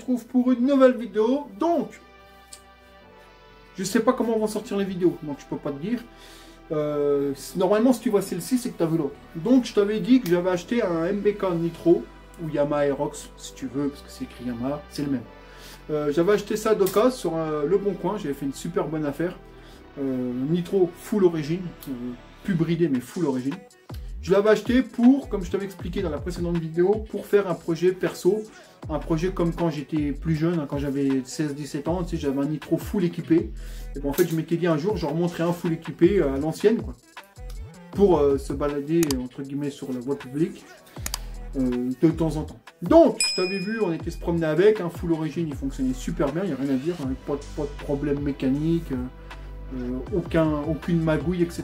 retrouve pour une nouvelle vidéo. Donc, je sais pas comment vont sortir les vidéos, donc je peux pas te dire. Normalement, si tu vois celle-ci, c'est que tu as vu l'autre. Donc, je t'avais dit que j'avais acheté un MBK Nitro, ou Yamaha Aerox, si tu veux, parce que c'est écrit Yamaha, c'est le même. J'avais acheté ça d'occasion sur Le Bon Coin, j'avais fait une super bonne affaire. Nitro full origine, plus bridé, mais full origine. Je l'avais acheté pour, comme je t'avais expliqué dans la précédente vidéo, pour faire un projet perso. Un projet comme quand j'étais plus jeune, hein, quand j'avais 16-17 ans, tu sais, j'avais un Nitro full équipé. Et bon, en fait, je m'étais dit un jour, je remonterai un full équipé à l'ancienne, quoi. Pour se balader, entre guillemets, sur la voie publique, de temps en temps. Donc, je t'avais vu, on était se promener avec, un full origine, il fonctionnait super bien, il n'y a rien à dire, hein, pas de problème mécanique, aucune magouille, etc.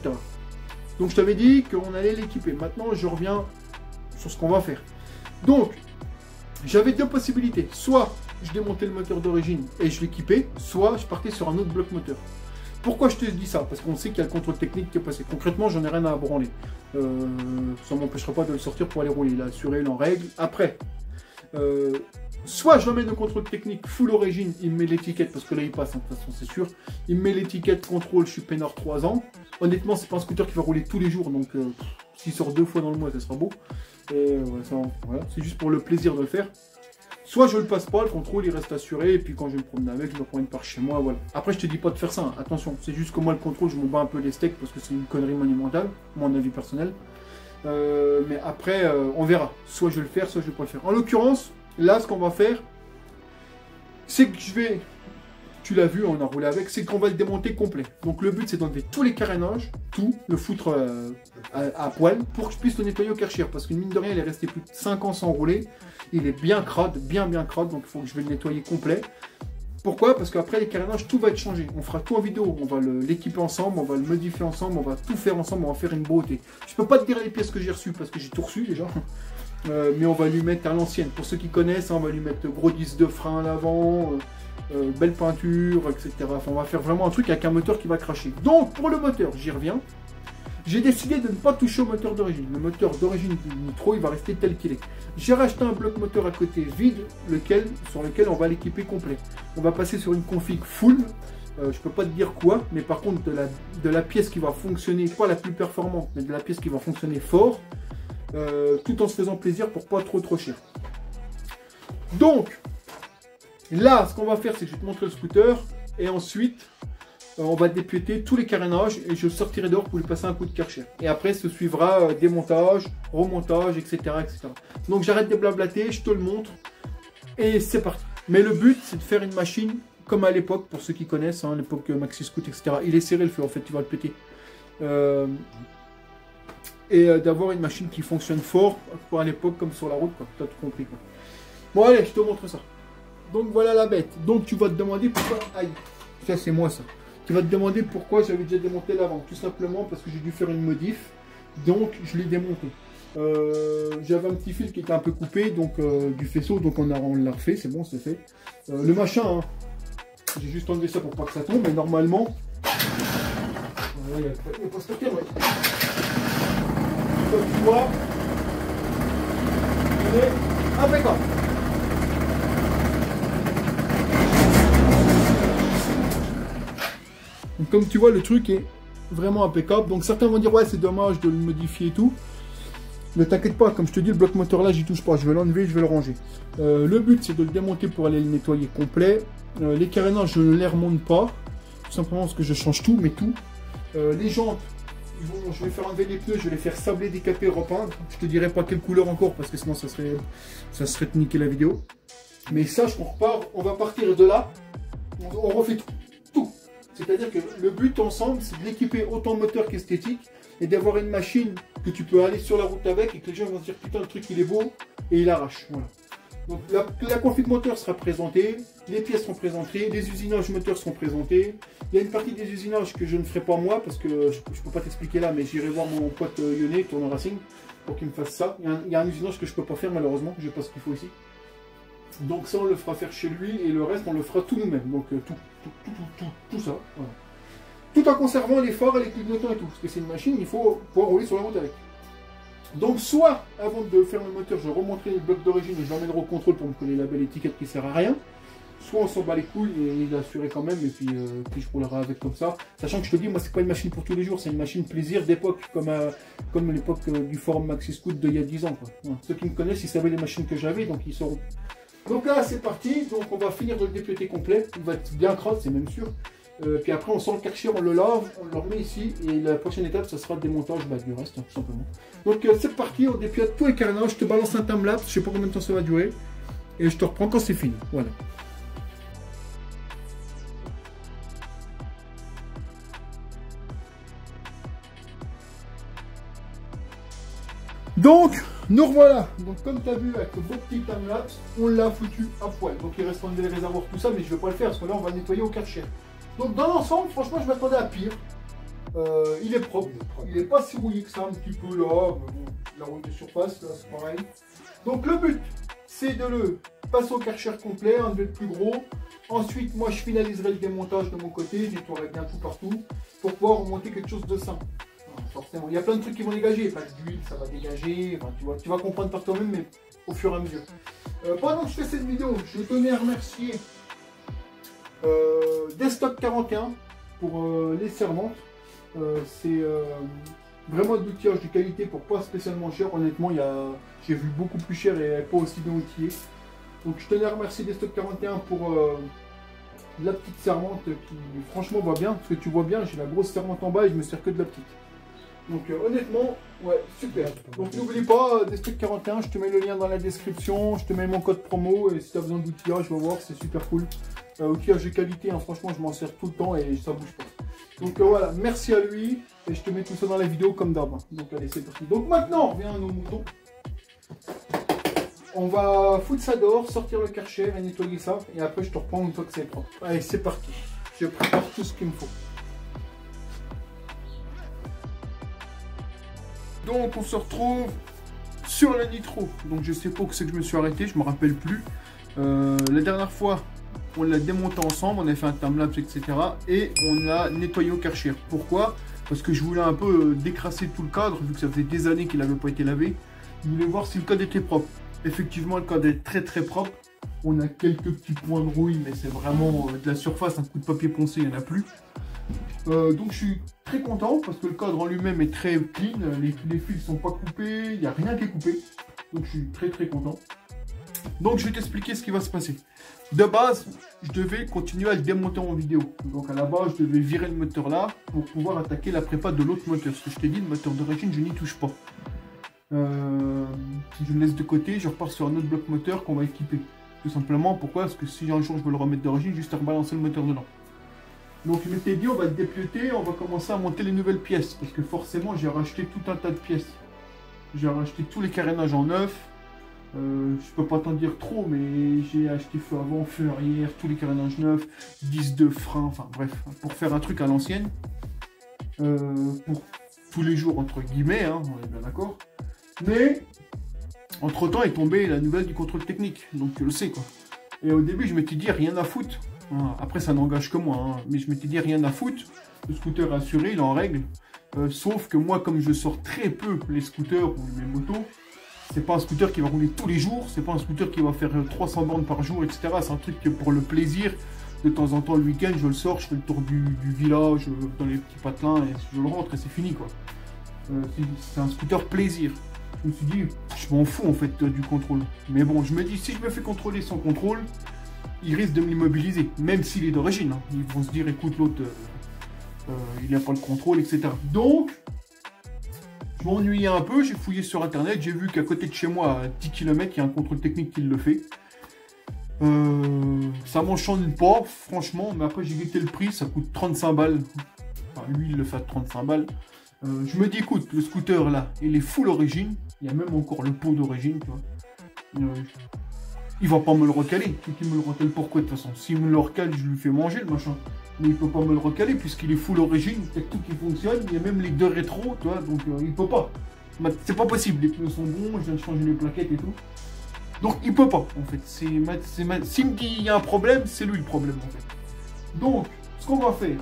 Donc, je t'avais dit qu'on allait l'équiper. Maintenant, je reviens sur ce qu'on va faire. Donc, j'avais deux possibilités. Soit je démontais le moteur d'origine et je l'équipais, soit je partais sur un autre bloc moteur. Pourquoi je te dis ça? Parce qu'on sait qu'il y a le contrôle technique qui est passé. Concrètement, j'en ai rien à branler. Ça ne m'empêchera pas de le sortir pour aller rouler. Il a assuré, il en règle. Après, soit je l'emmène au contrôle technique full origine, il me met l'étiquette, parce que là il passe, hein, de toute façon c'est sûr. Il me met l'étiquette contrôle, je suis peinard 3 ans. Honnêtement, c'est pas un scooter qui va rouler tous les jours, donc s'il sort 2 fois dans le mois, ça sera beau. Voilà, c'est juste pour le plaisir de le faire. Soit je le passe pas, le contrôle il reste assuré, et puis quand je vais me promener avec, je me promène par chez moi, voilà. Après, je te dis pas de faire ça, hein. Attention, c'est juste que moi le contrôle, je m'en bats un peu les steaks, parce que c'est une connerie monumentale, mon avis personnel. Mais après, on verra. Soit je vais le faire, soit je vais pas le faire. En l'occurrence, là, ce qu'on va faire, c'est que je vais... Tu l'as vu, on a roulé avec, c'est qu'on va le démonter complet. Donc le but, c'est d'enlever tous les carénages, tout, le foutre à poil, pour que je puisse le nettoyer au Karcher. Parce qu'une mine de rien, il est resté plus de 5 ans sans rouler. Il est bien crade, bien crade, donc il faut que je vais le nettoyer complet. Pourquoi? Parce qu'après les carénages, tout va être changé. On fera tout en vidéo, on va l'équiper ensemble, on va le modifier ensemble, on va tout faire ensemble, on va faire une beauté. Je peux pas te dire les pièces que j'ai reçues, parce que j'ai tout reçu déjà. Mais on va lui mettre à l'ancienne. Pour ceux qui connaissent, hein, on va lui mettre gros disque de frein à l'avant, belle peinture, etc. Enfin, on va faire vraiment un truc avec un moteur qui va cracher. Donc, pour le moteur, j'y reviens. J'ai décidé de ne pas toucher au moteur d'origine. Le moteur d'origine du Nitro, il va rester tel qu'il est. J'ai racheté un bloc moteur à côté vide, sur lequel on va l'équiper complet. On va passer sur une config full. Je peux pas te dire quoi, mais par contre, de la pièce qui va fonctionner, pas la plus performante, mais de la pièce qui va fonctionner fort, tout en se faisant plaisir pour pas trop cher. Donc, là, ce qu'on va faire, c'est que je vais te montrer le scooter, et ensuite, on va dépioter tous les carénages, et je sortirai dehors pour lui passer un coup de Karcher. Et après, se suivra démontage, remontage, etc., etc. Donc, j'arrête de blablater, je te le montre, et c'est parti. Mais le but, c'est de faire une machine, comme à l'époque, pour ceux qui connaissent, hein, l'époque Maxi Scoot, etc. Il est serré le feu, en fait, tu vas le péter. Et d'avoir une machine qui fonctionne fort, pour à l'époque, comme sur la route, quoi. Tu as tout compris, quoi. Bon, allez, je te montre ça. Donc, voilà la bête. Donc, tu vas te demander pourquoi... Aïe, ça, c'est moi, ça. Tu vas te demander pourquoi j'avais déjà démonté l'avant. Tout simplement parce que j'ai dû faire une modif. Donc, je l'ai démonté. J'avais un petit fil qui était un peu coupé, donc du faisceau, donc on l'a refait, c'est bon, c'est fait. Le machin, hein, j'ai juste enlevé ça pour pas que ça tombe, mais normalement... Il n'y a pas stocké, ouais. Comme tu vois, il est impeccable. Donc, comme tu vois, le truc est vraiment impeccable. Donc certains vont dire ouais, c'est dommage de le modifier et tout. Ne t'inquiète pas, comme je te dis, le bloc moteur là, j'y touche pas. Je vais l'enlever, je vais le ranger. Le but, c'est de le démonter pour aller le nettoyer complet. Les carénages, je ne les remonte pas. Tout simplement parce que je change tout, mais tout. Les jantes, je vais faire enlever les pneus, je vais les faire sabler, décaper, repeindre. Je te dirai pas quelle couleur encore parce que sinon ça serait te niquer la vidéo. Mais sache qu'on repart, on va partir de là. On refait tout. C'est-à-dire que le but ensemble, c'est de l'équiper autant moteur qu'esthétique et d'avoir une machine que tu peux aller sur la route avec et que les gens vont se dire putain le truc il est beau et il arrache. Voilà. Donc la config moteur sera présentée, les pièces seront présentées, les usinages moteurs seront présentés. Il y a une partie des usinages que je ne ferai pas moi parce que je ne peux pas t'expliquer là, mais j'irai voir mon pote Yonné, Tourneur Racing, pour qu'il me fasse ça. Il y a un usinage que je ne peux pas faire malheureusement, je n'ai pas ce qu'il faut ici. Donc ça on le fera faire chez lui et le reste on le fera tout nous-mêmes. Donc tout ça. Voilà. Tout en conservant les phares et les clignotants et tout. Parce que c'est une machine, il faut pouvoir rouler sur la route avec. Donc soit, avant de faire le moteur, je remonterai les blocs d'origine et je l'emmènerai au contrôle pour me coller la belle étiquette qui sert à rien. Soit on s'en bat les couilles et il l'assurer quand même et puis je roulerai avec comme ça. Sachant que je te dis, moi c'est pas une machine pour tous les jours, c'est une machine plaisir d'époque, comme l'époque du forum Maxi Scoot d'il y a 10 ans. Quoi. Voilà. Ceux qui me connaissent, ils savaient les machines que j'avais, donc ils sauront. Donc là c'est parti, donc on va finir de le dépioter complet, il va être bien crotte, c'est même sûr. Puis après on sort le Karcher, on le lave, on le remet ici et la prochaine étape ça sera le démontage du reste tout simplement. Donc c'est parti, on dépiote tous les carénages, je te balance un timelapse, je sais pas combien de temps ça va durer et je te reprends quand c'est fini. Voilà. Donc, nous revoilà. Donc, comme tu as vu avec le beau petit timelapse, on l'a foutu à poil. Donc, il reste enlever les réservoirs, tout ça, mais je ne vais pas le faire parce que là, on va nettoyer au Karcher. Donc, dans l'ensemble, franchement, je m'attendais à pire. Il est propre. Il n'est pas si rouillé que ça, un petit peu là. Bon, la rouille de surface, là, c'est pareil. Donc, le but, c'est de le passer au Karcher complet, enlever le plus gros. Ensuite, moi, je finaliserai le démontage de mon côté, je nettoierai bien tout partout pour pouvoir remonter quelque chose de sain. Forcément, il y a plein de trucs qui vont dégager, pas d'huile, ça va dégager, enfin, tu vas comprendre par toi-même, mais au fur et à mesure. Pendant que je fais cette vidéo, je tenais à remercier Desktop 41 pour les servantes. C'est vraiment de l'outillage de qualité pour pas spécialement cher. Honnêtement, j'ai vu beaucoup plus cher et pas aussi bien outillé. Donc je tenais à remercier Desktop 41 pour la petite servante qui franchement va bien, parce que tu vois bien, j'ai la grosse servante en bas et je me sers que de la petite. Donc honnêtement, ouais, super. Donc n'oublie pas, Desktop 41, je te mets le lien dans la description, je te mets mon code promo et si tu as besoin d'outillage, je vais voir, c'est super cool. Outillage de qualité, hein, franchement, je m'en sers tout le temps et ça bouge pas. Donc voilà, merci à lui et je te mets tout ça dans la vidéo comme d'hab. Donc allez, c'est parti. Donc maintenant, on revient à nos moutons. On va foutre ça dehors, sortir le Karcher et nettoyer ça et après je te reprends une fois que c'est propre. Allez, c'est parti. Je prépare tout ce qu'il me faut. Donc on se retrouve sur la nitro. Donc je sais pas où c'est que je me suis arrêté, je me rappelle plus. La dernière fois, on l'a démonté ensemble, on a fait un timelapse, etc. Et on a nettoyé au Karcher. Pourquoi? Parce que je voulais un peu décrasser tout le cadre, vu que ça faisait des années qu'il n'avait pas été lavé. Je voulais voir si le cadre était propre. Effectivement, le cadre est très très propre. On a quelques petits points de rouille, mais c'est vraiment de la surface, un coup de papier poncé, il n'y en a plus. Donc je suis très content parce que le cadre en lui-même est très clean, les fils sont pas coupés, il n'y a rien qui est coupé. Donc je suis très très content. Donc je vais t'expliquer ce qui va se passer. De base, je devais continuer à le démonter en vidéo. Donc à la base, je devais virer le moteur là pour pouvoir attaquer la prépa de l'autre moteur. Ce que je t'ai dit, le moteur d'origine, je n'y touche pas. Je le laisse de côté, je repars sur un autre bloc moteur qu'on va équiper. Tout simplement, pourquoi? Parce que si un jour je veux le remettre d'origine, juste à rebalancer le moteur dedans. Donc je m'étais dit, on va le dépioter, on va commencer à monter les nouvelles pièces. Parce que forcément, j'ai racheté tout un tas de pièces. J'ai racheté tous les carénages en neuf. Je peux pas t'en dire trop, mais j'ai acheté feu avant, feu arrière, tous les carénages neufs, 10 de frein, enfin bref, pour faire un truc à l'ancienne. Pour tous les jours, entre guillemets, hein, on est bien d'accord. Mais, entre-temps est tombée la nouvelle du contrôle technique, donc tu le sais quoi. Et au début, je m'étais dit rien à foutre. Après, ça n'engage que moi, hein. Mais je m'étais dit rien à foutre. Le scooter est assuré, il est en règle. Sauf que moi, comme je sors très peu les scooters ou les motos, c'est pas un scooter qui va rouler tous les jours, c'est pas un scooter qui va faire 300 bornes par jour, etc. C'est un truc que pour le plaisir, de temps en temps le week-end, je le sors, je fais le tour du village, dans les petits patelins, et je le rentre et c'est fini quoi. C'est un scooter plaisir. Je me suis dit, je m'en fous en fait du contrôle. Mais bon, je me dis, si je me fais contrôler sans contrôle, il risque de me l'immobiliser, même s'il est d'origine. Hein. Ils vont se dire, écoute, l'autre, il n'a pas le contrôle, etc. Donc, je m'ennuyais un peu, j'ai fouillé sur internet, j'ai vu qu'à côté de chez moi, à 10 km, il y a un contrôle technique qui le fait. Ça m'enchante pas, franchement, mais après j'ai guetté le prix, ça coûte 35 balles. Enfin, lui, il le fait à 35 balles. Je me dis, écoute, le scooter là, il est full origine. Il y a même encore le pot d'origine, tu vois. Il va pas me le recaler. Il me le recale pourquoi de toute façon? S'il me le recale, je lui fais manger le machin. Mais il peut pas me le recaler puisqu'il est full origine. Il y a tout qui fonctionne. Il y a même les deux rétros, tu vois. Donc il peut pas. C'est pas possible. Les pneus sont bons. Je viens de changer les plaquettes et tout. Donc il peut pas en fait. S'il me dit il y a un problème, c'est lui le problème en fait. Donc ce qu'on va faire,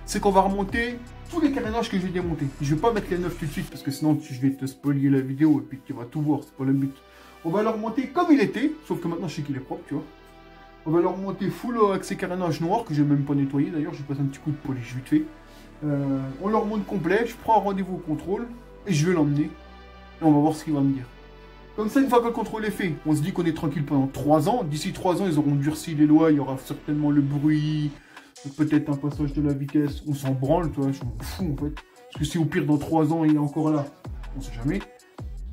c'est qu'on va remonter tous les carénages que j'ai démontés. Je vais pas mettre les neufs tout de suite parce que sinon je vais te spoiler la vidéo et puis tu vas tout voir, c'est pas le but. On va le remonter comme il était, sauf que maintenant je sais qu'il est propre, tu vois. On va le remonter full avec ces carénages noirs que j'ai même pas nettoyé d'ailleurs, j'ai passé un petit coup de polish vite fait. On le remonte complet, je prends un rendez-vous au contrôle et je vais l'emmener. Et on va voir ce qu'il va me dire. Comme ça, une fois que le contrôle est fait, on se dit qu'on est tranquille pendant 3 ans. D'ici 3 ans, ils auront durci les lois, il y aura certainement le bruit, peut-être un passage de la vitesse. On s'en branle, tu vois, je m'en fous en fait. Parce que si au pire dans 3 ans il est encore là, on sait jamais.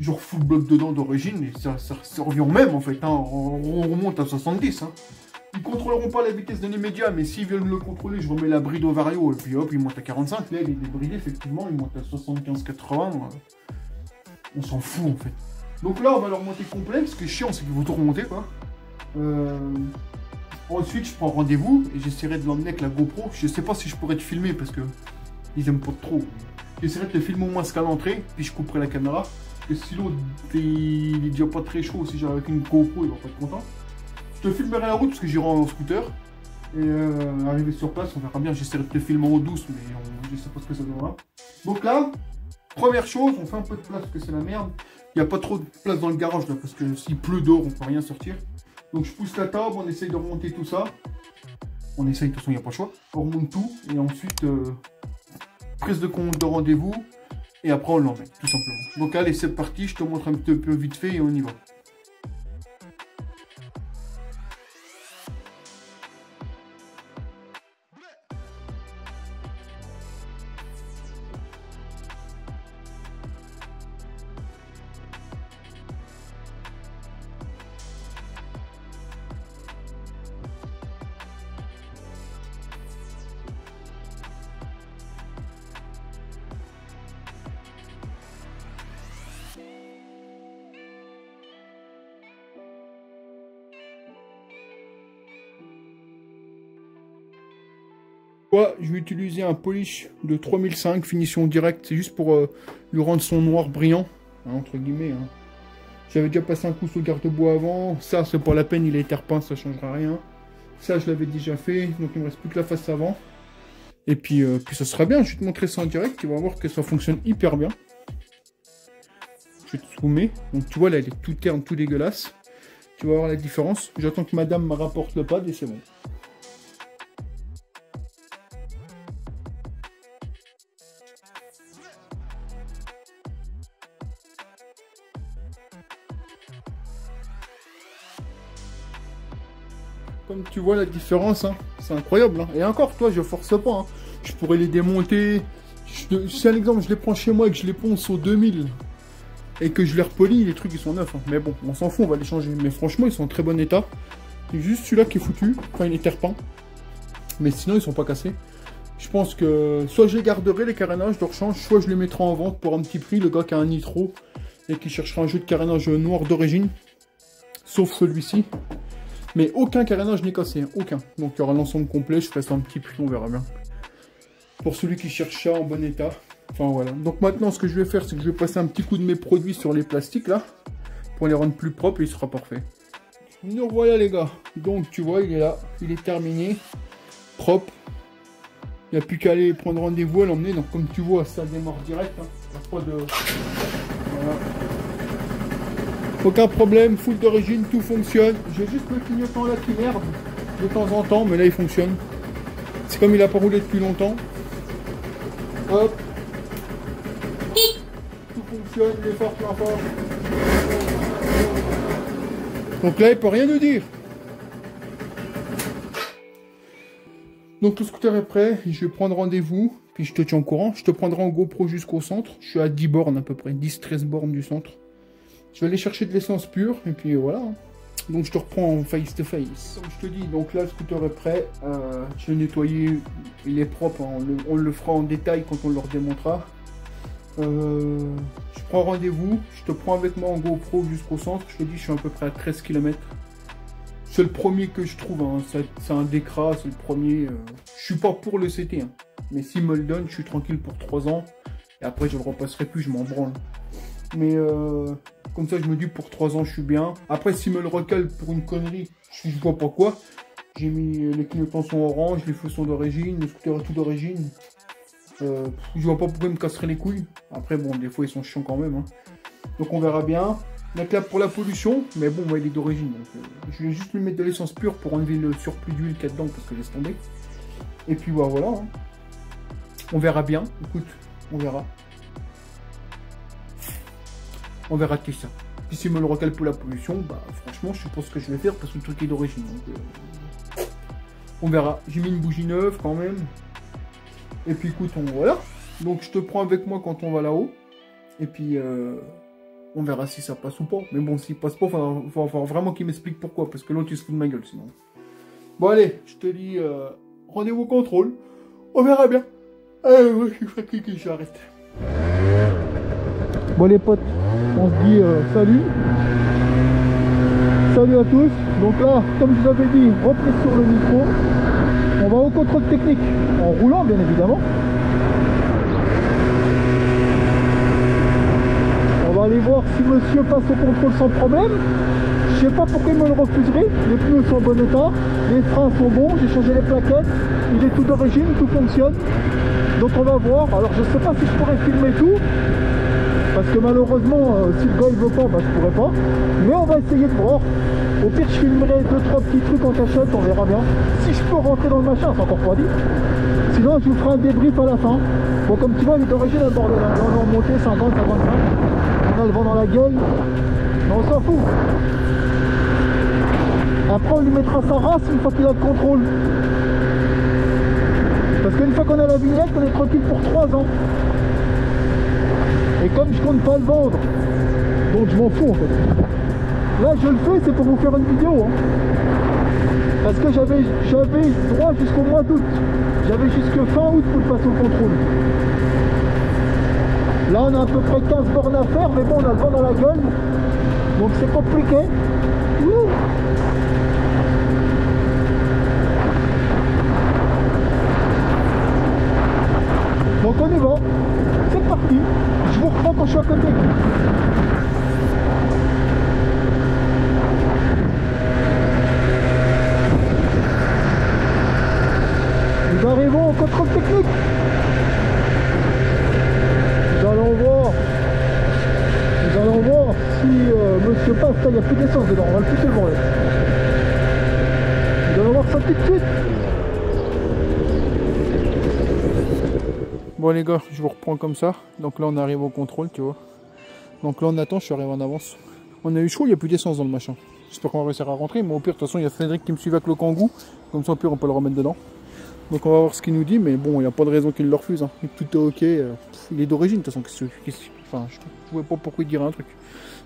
Genre full bloc dedans d'origine et ça revient au même en fait, hein. On remonte à 70. Hein. Ils contrôleront pas la vitesse de l'immédiat, mais s'ils veulent le contrôler, je remets la bride au vario et puis hop, il monte à 45. Là, il est débridé, effectivement, il monte à 75-80. On s'en fout en fait. Donc là, on va le remonter complet. Ce qui est chiant, c'est qu'il faut tout remonter quoi. Ensuite, je prends rendez-vous et j'essaierai de l'emmener avec la GoPro. Je sais pas si je pourrais te filmer parce que ils aiment pas trop. J'essaierai de te filmer au moins jusqu'à l'entrée, puis je couperai la caméra. Parce que sinon, il est déjà pas très chaud. Si j'arrive avec une GoPro, il va pas être content. Je te filmerai la route parce que j'irai en scooter. Et arrivé sur place, on verra bien. J'essaierai de te filmer en douce, mais je sais pas ce que ça donnera. Donc là, première chose, on fait un peu de place parce que c'est la merde. Il n'y a pas trop de place dans le garage là parce que s'il pleut dehors, on peut rien sortir. Donc je pousse la table, on essaye de remonter tout ça. On essaye, de toute façon, il n'y a pas le choix. On remonte tout et ensuite prise de compte de rendez-vous. Et après on l'emmène, tout simplement. Donc allez, c'est parti, je te montre un petit peu vite fait et on y va. Je vais utiliser un polish de 3005 finition directe, c'est juste pour lui rendre son noir brillant, hein, entre guillemets. Hein. J'avais déjà passé un coup sur le garde-bois avant, ça c'est pas la peine, il a été repeint, ça changera rien. Ça je l'avais déjà fait, donc il me reste plus que la face avant. Et puis, ça sera bien, je vais te montrer ça en direct, tu vas voir que ça fonctionne hyper bien. Je te soumets, donc tu vois là il est tout terne, tout dégueulasse. Tu vas voir la différence, j'attends que madame me rapporte le pad et c'est bon. Comme tu vois la différence, hein, c'est incroyable. Hein. Et encore, toi, je force pas. Hein. Je pourrais les démonter. C'est un exemple, je les prends chez moi et que je les ponce au 2000 et que je les repolis, les trucs ils sont neufs. Hein. Mais bon, on s'en fout, on va les changer. Mais franchement, ils sont en très bon état. C'est juste celui-là qui est foutu. Enfin, il est repeint. Mais sinon, ils sont pas cassés. Je pense que soit je les garderai, les carénages, je les rechange, soit je les mettrai en vente pour un petit prix. Le gars qui a un nitro et qui cherchera un jeu de carénage noir d'origine. Sauf celui-ci. Mais aucun carénage n'est cassé, hein, aucun. Donc il y aura l'ensemble complet, je ferai ça un petit prix, on verra bien. Pour celui qui cherche ça en bon état. Enfin voilà. Donc maintenant ce que je vais faire, c'est que je vais passer un petit coup de mes produits sur les plastiques là. Pour les rendre plus propres et il sera parfait. Nous voilà les gars. Donc tu vois, il est là, il est terminé. Propre. Il n'y a plus qu'à aller prendre rendez-vous à l'emmener. Donc comme tu vois, ça démarre direct. Hein. Il n'y a pas de... Voilà. Aucun problème, full d'origine, tout fonctionne. J'ai juste le clignotant là qui merde de temps en temps, mais là il fonctionne. C'est comme il a pas roulé depuis longtemps. Hop. Tout fonctionne, il est fort, plein fort. Donc là il peut rien nous dire. Donc le scooter est prêt, je vais prendre rendez-vous, puis je te tiens au courant. Je te prendrai en GoPro jusqu'au centre. Je suis à 10 bornes à peu près, 10-13 bornes du centre. Je vais aller chercher de l'essence pure, et puis voilà. Donc je te reprends en face to face. Comme je te dis, donc là le scooter est prêt. Je vais nettoyer, il est propre, hein. On le fera en détail quand on le redémontera. Je prends rendez-vous, je te prends avec moi en GoPro jusqu'au centre. Je te dis, je suis à peu près à 13 km. C'est le premier que je trouve, hein. C'est un Decra, c'est le premier. Je suis pas pour le CT, hein. Mais s'il me le donne, je suis tranquille pour 3 ans. Et après je le repasserai plus, je m'en branle. Mais comme ça je me dis pour 3 ans je suis bien. Après s'il me le recale pour une connerie, je vois pas quoi. J'ai mis les clignotants sont orange, les feux sont d'origine, le scooter est tout d'origine. Je vois pas pourquoi ils me casseraient les couilles. Après, bon, des fois, ils sont chiants quand même. Hein. Donc, on verra bien. Donc là, pour la pollution, mais bon, moi, il est d'origine. Donc, je vais juste lui mettre de l'essence pure pour enlever le surplus d'huile qu'il y a dedans, parce que laisse tomber. Et puis, bah, voilà. Hein. On verra bien. Écoute, on verra. On verra tout ça. Puis, s'il me le recale pour la pollution, bah, franchement, je suppose que je vais faire, parce que le truc est d'origine. Donc, on verra. J'ai mis une bougie neuve, quand même. Et puis, écoute, voilà. Donc, je te prends avec moi quand on va là-haut. Et puis, on verra si ça passe ou pas. Mais bon, s'il passe pas, il va vraiment qu'il m'explique pourquoi. Parce que l'autre, il se fout de ma gueule, sinon. Bon, allez, je te dis rendez-vous au contrôle. On verra bien. Allez, moi, je suis fatigué, j'arrête. Bon, les potes, on se dit salut. Salut à tous. Donc là, comme je vous avais dit, reprise sur le micro. On va au contrôle technique. En roulant, bien évidemment. On va aller voir si monsieur passe au contrôle sans problème. Je sais pas pourquoi il me le refuserait. Les pneus sont en bon état, les freins sont bons, j'ai changé les plaquettes, il est tout d'origine, tout fonctionne. Donc on va voir. Alors je sais pas si je pourrais filmer tout, parce que malheureusement si le gars il veut pas, bah, je pourrais pas. Mais on va essayer de voir. Au pire je filmerai 2-3 petits trucs en cachette, on verra bien. Si je peux rentrer dans le machin, c'est encore pas dit. Sinon je vous ferai un débrief à la fin. Bon, comme tu vois, il est d'origine à bordel. Là on est remonté 50, 55. On a le vent dans la gueule. Mais on s'en fout. Après on lui mettra sa race une fois qu'il a le contrôle. Parce qu'une fois qu'on a la vignette, on est tranquille pour 3 ans. Et comme je compte pas le vendre, donc je m'en fous en fait. Là je le fais, c'est pour vous faire une vidéo. Hein. Parce que j'avais droit jusqu'au mois d'août. J'avais jusque fin août pour le passer au contrôle. Là on a à peu près 15 bornes à faire, mais bon on a le vent dans la gueule. Donc c'est compliqué. Ouh. Donc on y va. C'est parti. Je vous reprends quand je suis à côté. Nous arrivons au contrôle technique. Nous allons voir si monsieur passe. Il n'y a plus d'essence dedans, on va le pousser le bordel. Nous allons voir ça tout de suite. Bon les gars, je vous reprends comme ça. Donc là on arrive au contrôle, tu vois. Donc là on attend, je suis arrivé en avance. On a eu chaud, il n'y a plus d'essence dans le machin. J'espère qu'on va réussir à rentrer, mais au pire de toute façon il y a Frédéric qui me suit avec le Kangoo. Comme ça au pire on peut le remettre dedans. Donc on va voir ce qu'il nous dit, mais bon, il n'y a pas de raison qu'il le refuse. Hein. Tout est ok. Il est d'origine de toute façon. Enfin, je ne vois pas pourquoi il dirait un truc.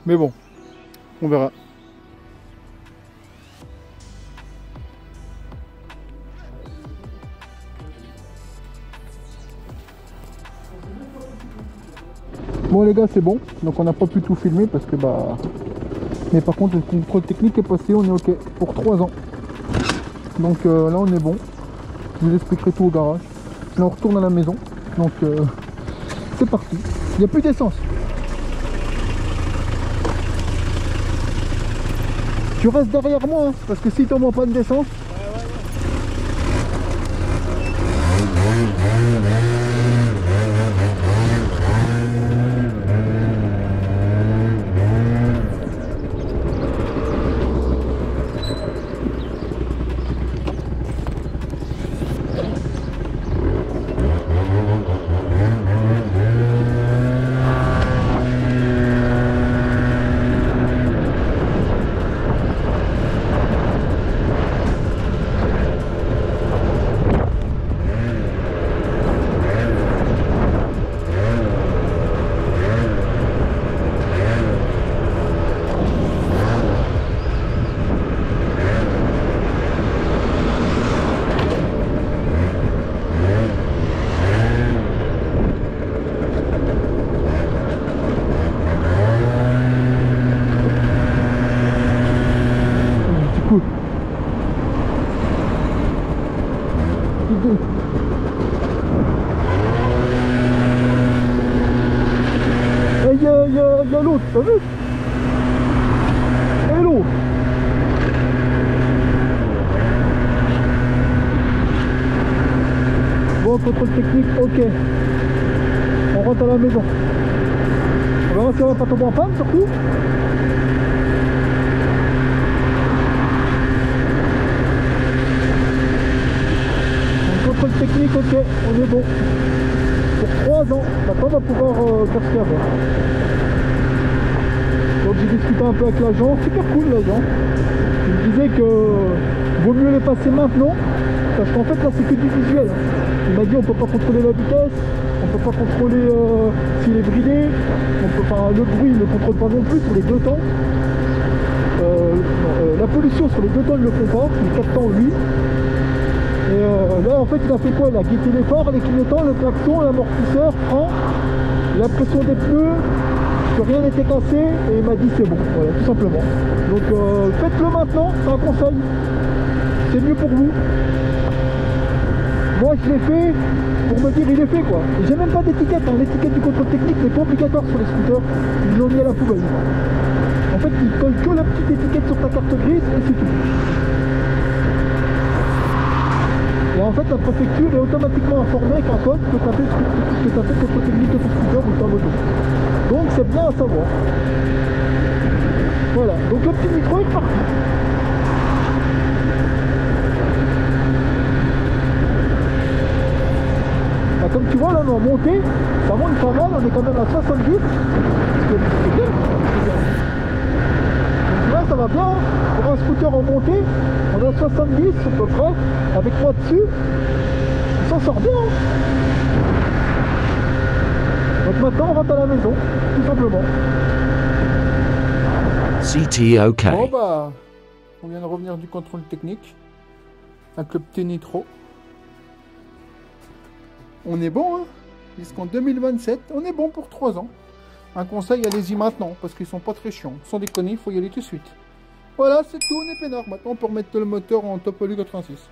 Mais bon, on verra. Bon les gars, c'est bon. Donc on n'a pas pu tout filmer parce que bah... Mais par contre, le contrôle technique est passé, on est ok pour 3 ans. Donc là on est bon. Je vous expliquerai tout au garage. Là on retourne à la maison. Donc c'est parti. Il n'y a plus d'essence. Tu restes derrière moi hein, parce que si tu tombes en panne d'essence. Et il y a l'autre, t'as vu? Et l'autre. Bon, contrôle technique, ok. On rentre à la maison. On verra si on va pas tomber en panne surtout. Contrôle technique, ok, on est bon. Pour 3 ans, maintenant on va pouvoir casser avant. Donc j'ai discuté un peu avec l'agent, super cool l'agent. Il me disait que vaut mieux les passer maintenant, parce qu'en fait là c'est que du visuel. Il m'a dit on peut pas contrôler la vitesse, on peut pas contrôler s'il est bridé, le bruit il ne le contrôle pas non plus sur les 2 temps. La pollution sur les 2 temps ils le font pas, les 4 temps oui. Et là en fait il a fait quoi? Il a guetté les phares, les clignotants, le klaxon, l'amortisseur, frein, la pression des pneus, que rien n'était cassé et il m'a dit c'est bon, voilà tout simplement. Donc faites-le maintenant, c'est un conseil, c'est mieux pour vous. Moi je l'ai fait pour me dire il est fait quoi. J'ai même pas d'étiquette, hein. L'étiquette du contrôle technique n'est pas obligatoire sur les scooters, ils l'ont mis à la poubelle. En fait ils collent que la petite étiquette sur ta carte grise et c'est tout. Et en fait, la préfecture est automatiquement informée avec un code que tu as fait contrôle technique de ton scooter ou ta moto. Donc c'est bien à savoir. Voilà, donc le petit micro est parti. Bah, comme tu vois, là on est en montée, ça monte pas mal, on est quand même à 70. C'est bien. Donc là ça va bien, hein. Pour un scooter en montée, on est à 70 à peu près, avec moi dessus, on s'en sort bien. Hein. Donc maintenant on rentre à la maison, tout simplement. CTOK. Bon bah, on vient de revenir du contrôle technique, avec le petit nitro. On est bon, hein, jusqu'en 2027, on est bon pour 3 ans. Un conseil, allez-y maintenant, parce qu'ils sont pas très chiants. Sans déconner, il faut y aller tout de suite. Voilà, c'est tout, on est peinard. Maintenant, on peut remettre le moteur en top poly 86.